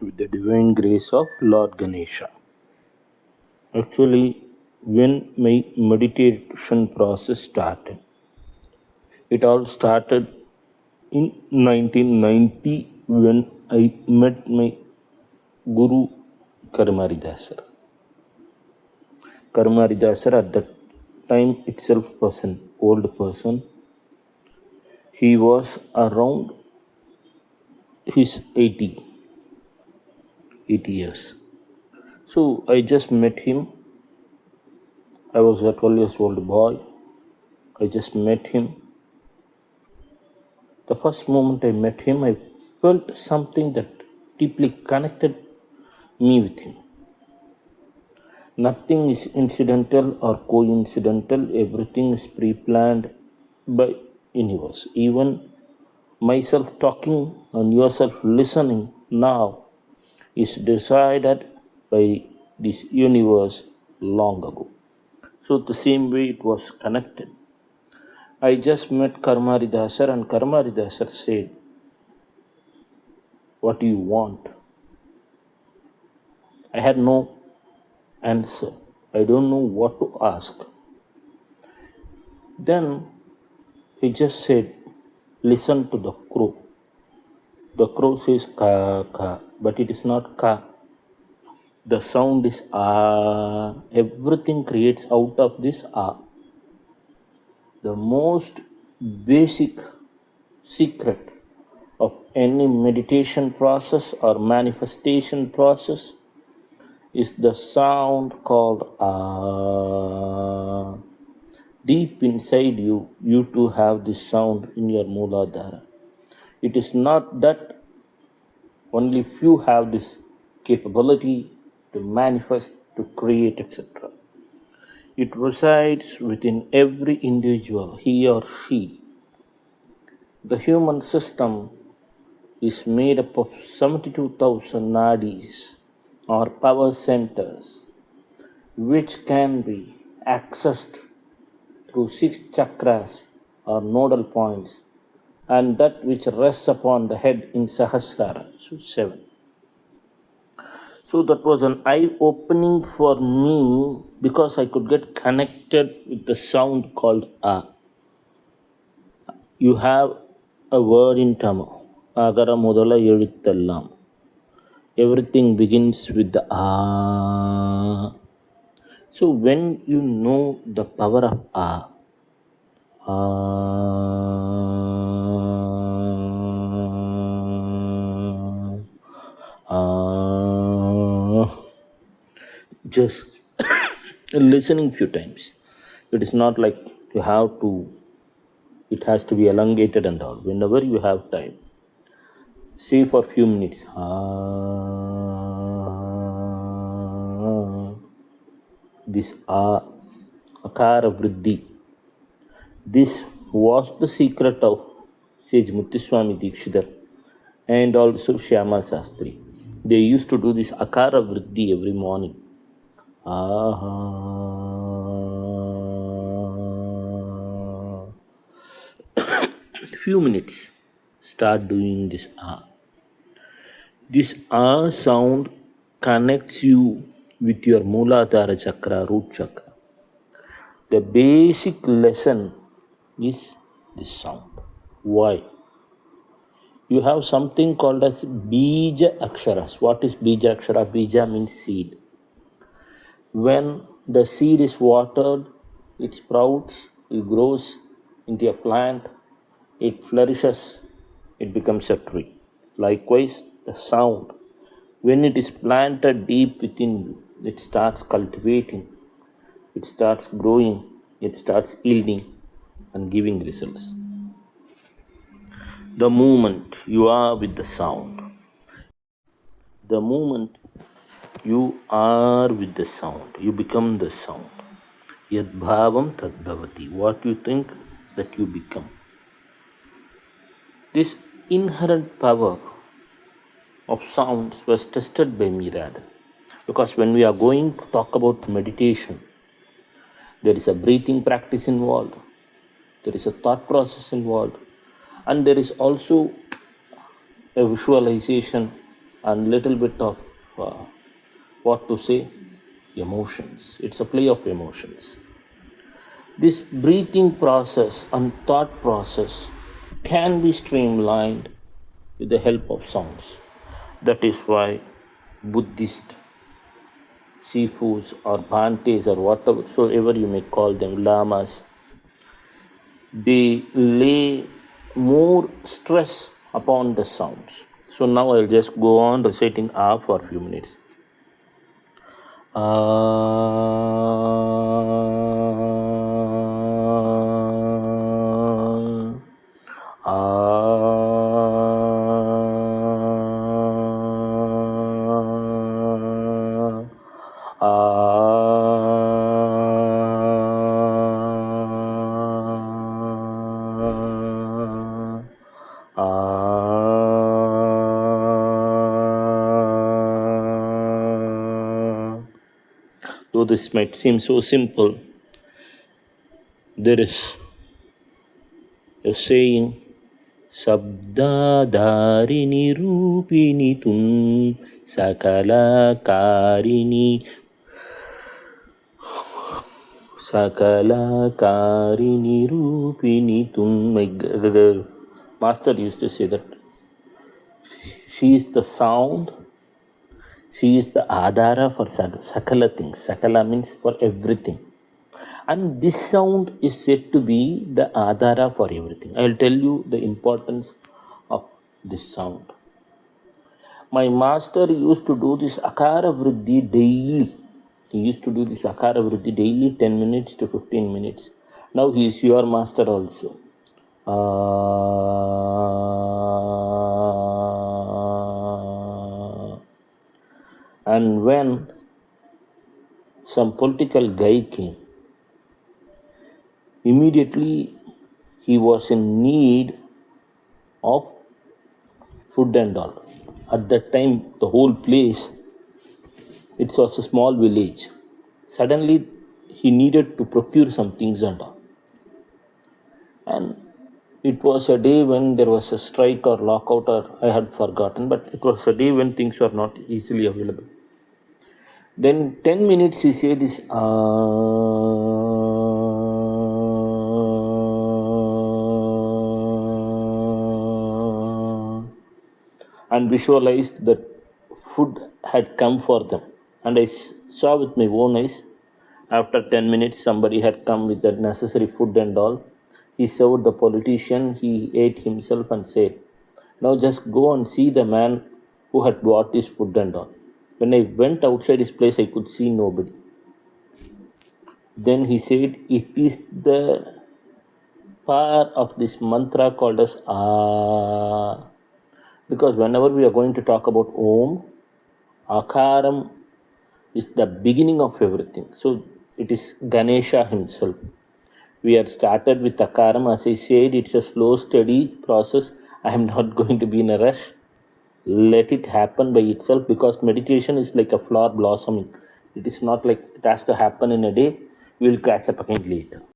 with the divine grace of Lord Ganesha. Actually, when my meditation process started, it all started in 1990 when I met my Guru Karmaridasar. Karmaridasar at that time itself was an old person. He was around his 80 years. So I just met him. I was a 12 years old boy. I just met him. The first moment I met him, I felt something that deeply connected me with him. Nothing is incidental or coincidental, everything is pre-planned by universe. Even myself talking and yourself listening now is decided by this universe long ago. So the same way it was connected. I just met Karmaridasar and Karmaridasar said, "What do you want?" I had no answer. I don't know what to ask. Then he just said, "Listen to the crow." The crow says ka ka, but it is not ka. The sound is ah. Everything creates out of this ah. The most basic secret of any meditation process or manifestation process is the sound called ah. Deep inside you, you too have this sound in your Mooladhara. It is not that only few have this capability to manifest, to create, etc. It resides within every individual, he or she. The human system is made up of 72,000 nadis or power centers, which can be accessed through 6 chakras or nodal points, and that which rests upon the head in Sahasrara, so 7. So that was an eye opening for me because I could get connected with the sound called A. You have a word in Tamil, Agara Mudala Eduthallam. Everything begins with the A. So when you know the power of A, just listening few times. It is not like you have to, it has to be elongated and all. Whenever you have time, say for few minutes. This akara vriddhi. This was the secret of Sage Muthuswami Dikshidhar and also Shyama Sastri. They used to do this akara vriddhi every morning. Few minutes, start doing this ah. This ah sound connects you with your Mooladhara chakra, root chakra. The basic lesson is this sound. Why? You have something called as Bija Aksharas. What is Bija Akshara? Bija means seed. When the seed is watered, it sprouts, it grows into a plant, it flourishes, it becomes a tree. Likewise, the sound, when it is planted deep within you, it starts cultivating, it starts growing, it starts yielding and giving results. The moment you are with the sound, the moment you are with the sound, you become the sound. Yad bhavam tad bhavati. What you think, that you become. This inherent power of sounds was tested by me rather. Because when we are going to talk about meditation, there is a breathing practice involved, there is a thought process involved, and there is also a visualization and little bit of what to say, emotions. It's a play of emotions. This breathing process and thought process can be streamlined with the help of sounds. That is why Buddhist Sifus or Bhantes or whatsoever you may call them, lamas, they lay more stress upon the sounds. So now I'll just go on reciting Ah for a few minutes. Though this might seem so simple, there is a saying, Sabdadharini Rupini Tum Sakalakarini Rupini Tum. My master used to say that she is the sound, she is the adhara for sakala things. Sakala means for everything. And this sound is said to be the adhara for everything. I will tell you the importance of this sound. My master used to do this akara vriddhi daily. He used to do this akara vriddhi daily, 10 minutes to 15 minutes. Now he is your master also. And when some political guy came, immediately he was in need of food and all. At that time, the whole place, it was a small village. Suddenly, he needed to procure some things and all. And it was a day when there was a strike or lockout, or I had forgotten, but it was a day when things were not easily available. Then 10 minutes he said this, and visualized that food had come for them. And I saw with my own eyes, after 10 minutes, somebody had come with the necessary food and all. He served the politician, he ate himself and said, now just go and see the man who had bought this food and all. When I went outside his place, I could see nobody. Then he said, it is the power of this mantra called as Ah. Because whenever we are going to talk about Om, akaram is the beginning of everything. So it is Ganesha himself. We had started with akaram. As I said, it's a slow, steady process. I am not going to be in a rush. Let it happen by itself, because meditation is like a flower blossoming. It is not like it has to happen in a day. We will catch up again later.